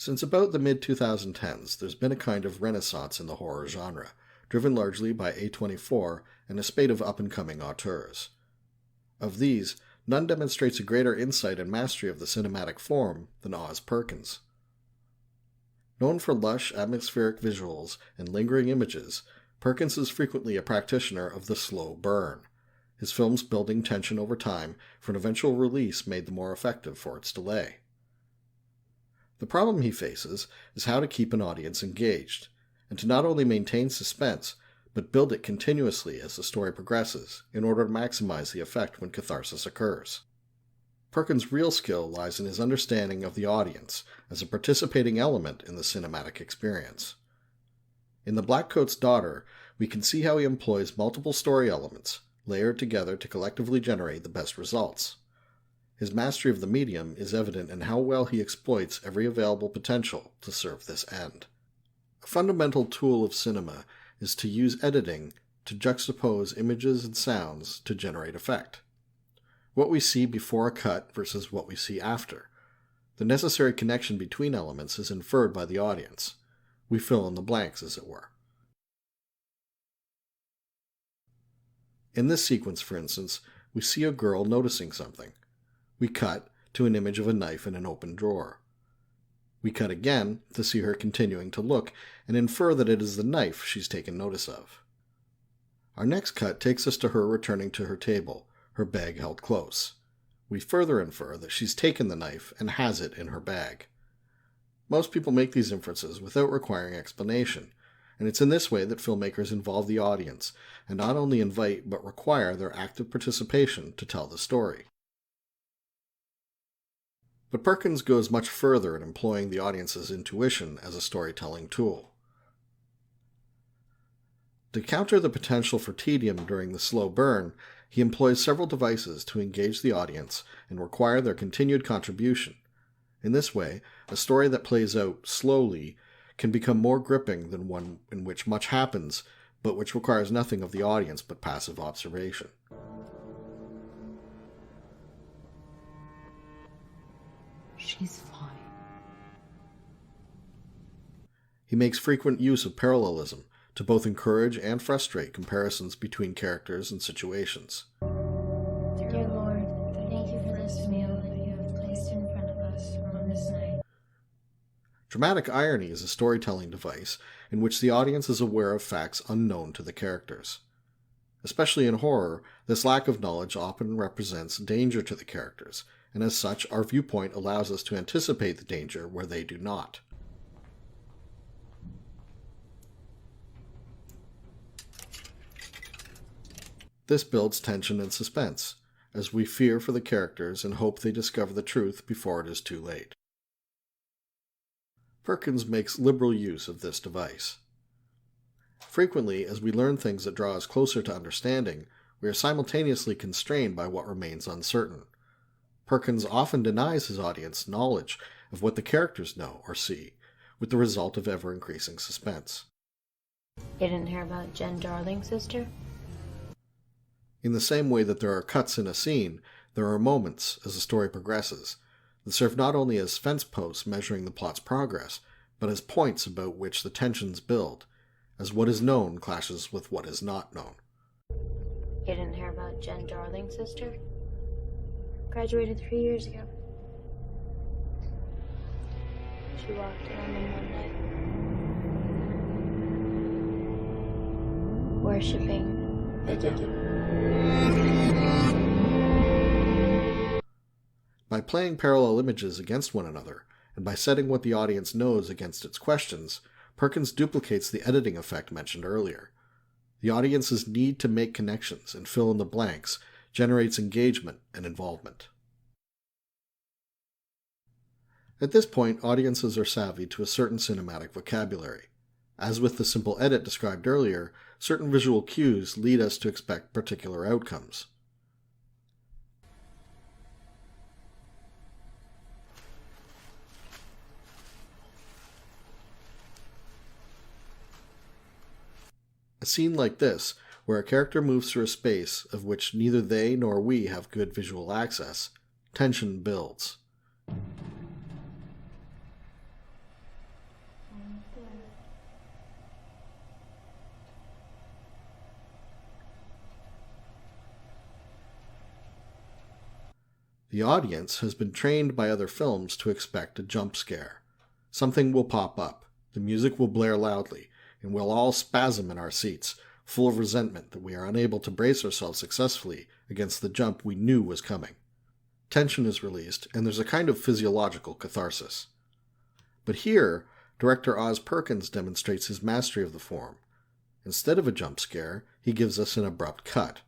Since about the mid-2010s, there's been a kind of renaissance in the horror genre, driven largely by A24 and a spate of up-and-coming auteurs. Of these, none demonstrates a greater insight and mastery of the cinematic form than Oz Perkins. Known for lush, atmospheric visuals and lingering images, Perkins is frequently a practitioner of the slow burn, his films building tension over time for an eventual release made the more effective for its delay. The problem he faces is how to keep an audience engaged, and to not only maintain suspense, but build it continuously as the story progresses in order to maximize the effect when catharsis occurs. Perkins' real skill lies in his understanding of the audience as a participating element in the cinematic experience. In The Blackcoat's Daughter, we can see how he employs multiple story elements, layered together to collectively generate the best results. His mastery of the medium is evident in how well he exploits every available potential to serve this end. A fundamental tool of cinema is to use editing to juxtapose images and sounds to generate effect. What we see before a cut versus what we see after. The necessary connection between elements is inferred by the audience. We fill in the blanks, as it were. In this sequence, for instance, we see a girl noticing something. We cut to an image of a knife in an open drawer. We cut again to see her continuing to look and infer that it is the knife she's taken notice of. Our next cut takes us to her returning to her table, her bag held close. We further infer that she's taken the knife and has it in her bag. Most people make these inferences without requiring explanation, and it's in this way that filmmakers involve the audience and not only invite but require their active participation to tell the story. But Perkins goes much further in employing the audience's intuition as a storytelling tool. To counter the potential for tedium during the slow burn, he employs several devices to engage the audience and require their continued contribution. In this way, a story that plays out slowly can become more gripping than one in which much happens, but which requires nothing of the audience but passive observation. She's fine. He makes frequent use of parallelism to both encourage and frustrate comparisons between characters and situations. Dear Lord, thank you for this meal that you have placed in front of us on this night. Dramatic irony is a storytelling device in which the audience is aware of facts unknown to the characters. Especially in horror, this lack of knowledge often represents danger to the characters, and as such, our viewpoint allows us to anticipate the danger where they do not. This builds tension and suspense, as we fear for the characters and hope they discover the truth before it is too late. Perkins makes liberal use of this device. Frequently, as we learn things that draw us closer to understanding, we are simultaneously constrained by what remains uncertain. Perkins often denies his audience knowledge of what the characters know or see, with the result of ever-increasing suspense. You didn't hear about Jen Darling's sister? In the same way that there are cuts in a scene, there are moments, as the story progresses, that serve not only as fence posts measuring the plot's progress, but as points about which the tensions build, as what is known clashes with what is not known. You didn't hear about Jen Darling's sister? Graduated 3 years ago. She walked in on them one night, worshipping the devil. By playing parallel images against one another, and by setting what the audience knows against its questions, Perkins duplicates the editing effect mentioned earlier. The audience's need to make connections and fill in the blanks generates engagement and involvement. At this point, audiences are savvy to a certain cinematic vocabulary. As with the simple edit described earlier, certain visual cues lead us to expect particular outcomes. A scene like this, where a character moves through a space of which neither they nor we have good visual access, tension builds. The audience has been trained by other films to expect a jump scare. Something will pop up, the music will blare loudly, and we'll all spasm in our seats, full of resentment that we are unable to brace ourselves successfully against the jump we knew was coming. Tension is released, and there's a kind of physiological catharsis. But here, director Oz Perkins demonstrates his mastery of the form. Instead of a jump scare, he gives us an abrupt cut.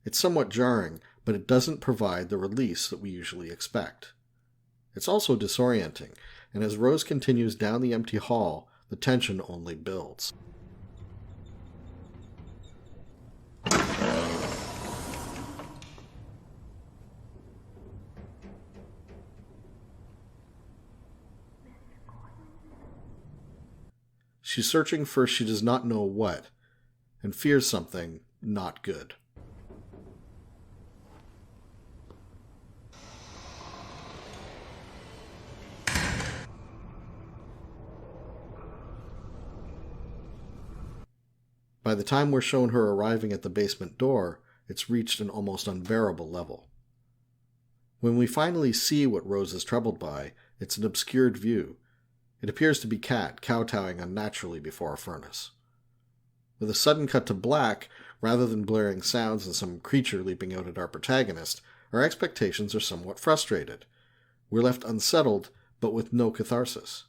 It's somewhat jarring, but it doesn't provide the release that we usually expect. It's also disorienting, and as Rose continues down the empty hall, the tension only builds. She's searching for she does not know what, and fears something not good. By the time we're shown her arriving at the basement door, it's reached an almost unbearable level. When we finally see what Rose is troubled by, it's an obscured view. It appears to be Kat kowtowing unnaturally before a furnace. With a sudden cut to black, rather than blaring sounds and some creature leaping out at our protagonist, our expectations are somewhat frustrated. We're left unsettled, but with no catharsis.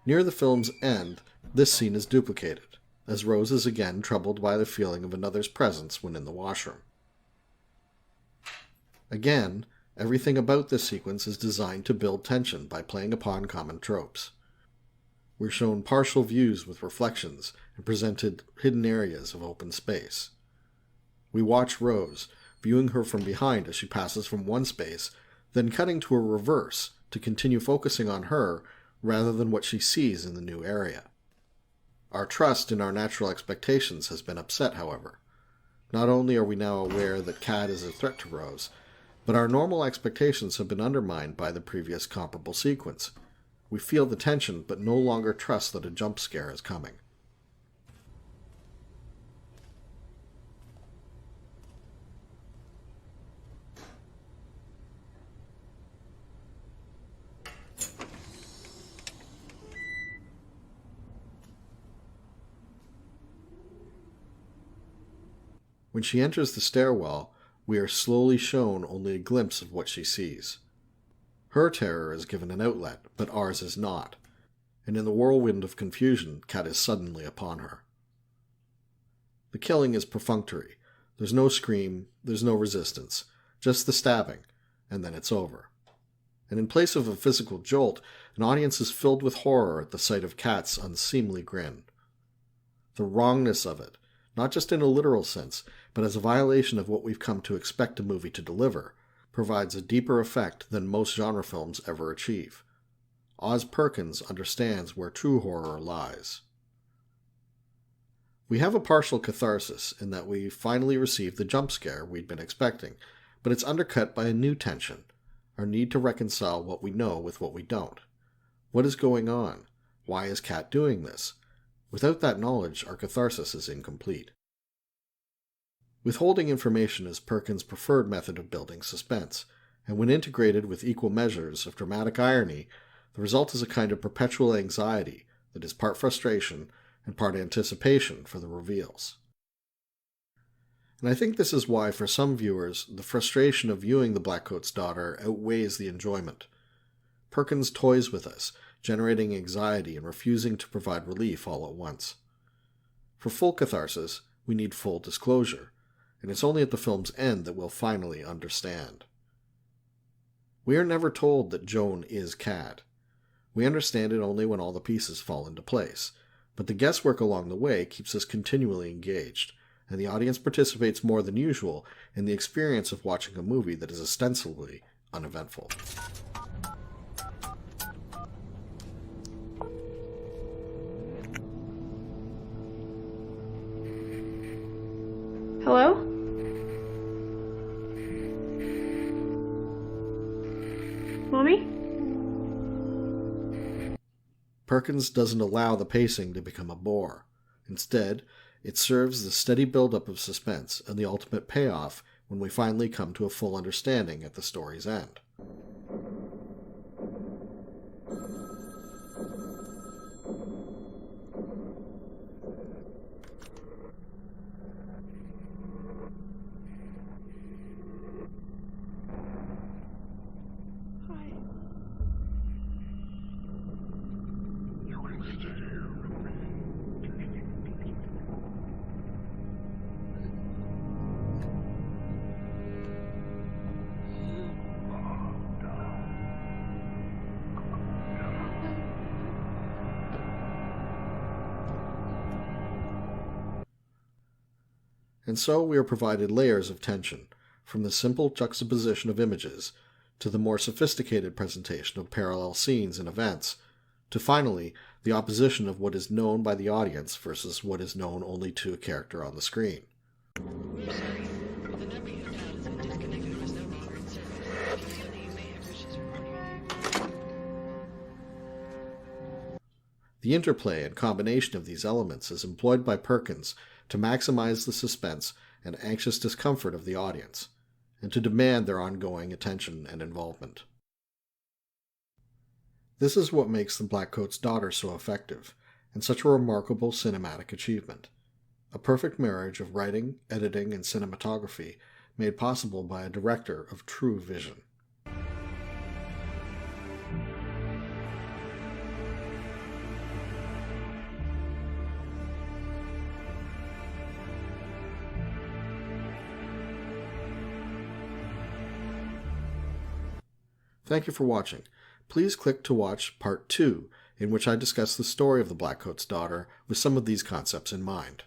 Near the film's end, this scene is duplicated, as Rose is again troubled by the feeling of another's presence when in the washroom. Again, everything about this sequence is designed to build tension by playing upon common tropes. We're shown partial views with reflections and presented hidden areas of open space. We watch Rose, viewing her from behind as she passes from one space, then cutting to a reverse to continue focusing on her rather than what she sees in the new area. Our trust in our natural expectations has been upset, however. Not only are we now aware that Kat is a threat to Rose, but our normal expectations have been undermined by the previous comparable sequence. We feel the tension, but no longer trust that a jump scare is coming. When she enters the stairwell, we are slowly shown only a glimpse of what she sees. Her terror is given an outlet, but ours is not, and in the whirlwind of confusion, Kat is suddenly upon her. The killing is perfunctory. There's no scream, there's no resistance, just the stabbing, and then it's over. And in place of a physical jolt, an audience is filled with horror at the sight of Kat's unseemly grin. The wrongness of it, not just in a literal sense, but as a violation of what we've come to expect a movie to deliver, provides a deeper effect than most genre films ever achieve. Oz Perkins understands where true horror lies. We have a partial catharsis in that we finally receive the jump scare we'd been expecting, but it's undercut by a new tension, our need to reconcile what we know with what we don't. What is going on? Why is Kat doing this? Without that knowledge, our catharsis is incomplete. Withholding information is Perkins' preferred method of building suspense, and when integrated with equal measures of dramatic irony, the result is a kind of perpetual anxiety that is part frustration and part anticipation for the reveals. And I think this is why, for some viewers, the frustration of viewing the Blackcoat's daughter outweighs the enjoyment. Perkins toys with us, generating anxiety and refusing to provide relief all at once. For full catharsis, we need full disclosure, and it's only at the film's end that we'll finally understand. We are never told that Joan is Kat. We understand it only when all the pieces fall into place, but the guesswork along the way keeps us continually engaged, and the audience participates more than usual in the experience of watching a movie that is ostensibly uneventful. Hello? Mommy? Perkins doesn't allow the pacing to become a bore. Instead, it serves the steady build-up of suspense and the ultimate payoff when we finally come to a full understanding at the story's end. And so we are provided layers of tension, from the simple juxtaposition of images, to the more sophisticated presentation of parallel scenes and events, to finally the opposition of what is known by the audience versus what is known only to a character on the screen. We're sorry. The number you have dialed has been disconnected or is no longer in service. If you feel that you may have issues reporting. The interplay and combination of these elements is employed by Perkins to maximize the suspense and anxious discomfort of the audience, and to demand their ongoing attention and involvement. This is what makes The Blackcoat's Daughter so effective, and such a remarkable cinematic achievement. A perfect marriage of writing, editing, and cinematography made possible by a director of true vision. Thank you for watching. Please click to watch Part 2, in which I discuss the story of The Blackcoat's Daughter with some of these concepts in mind.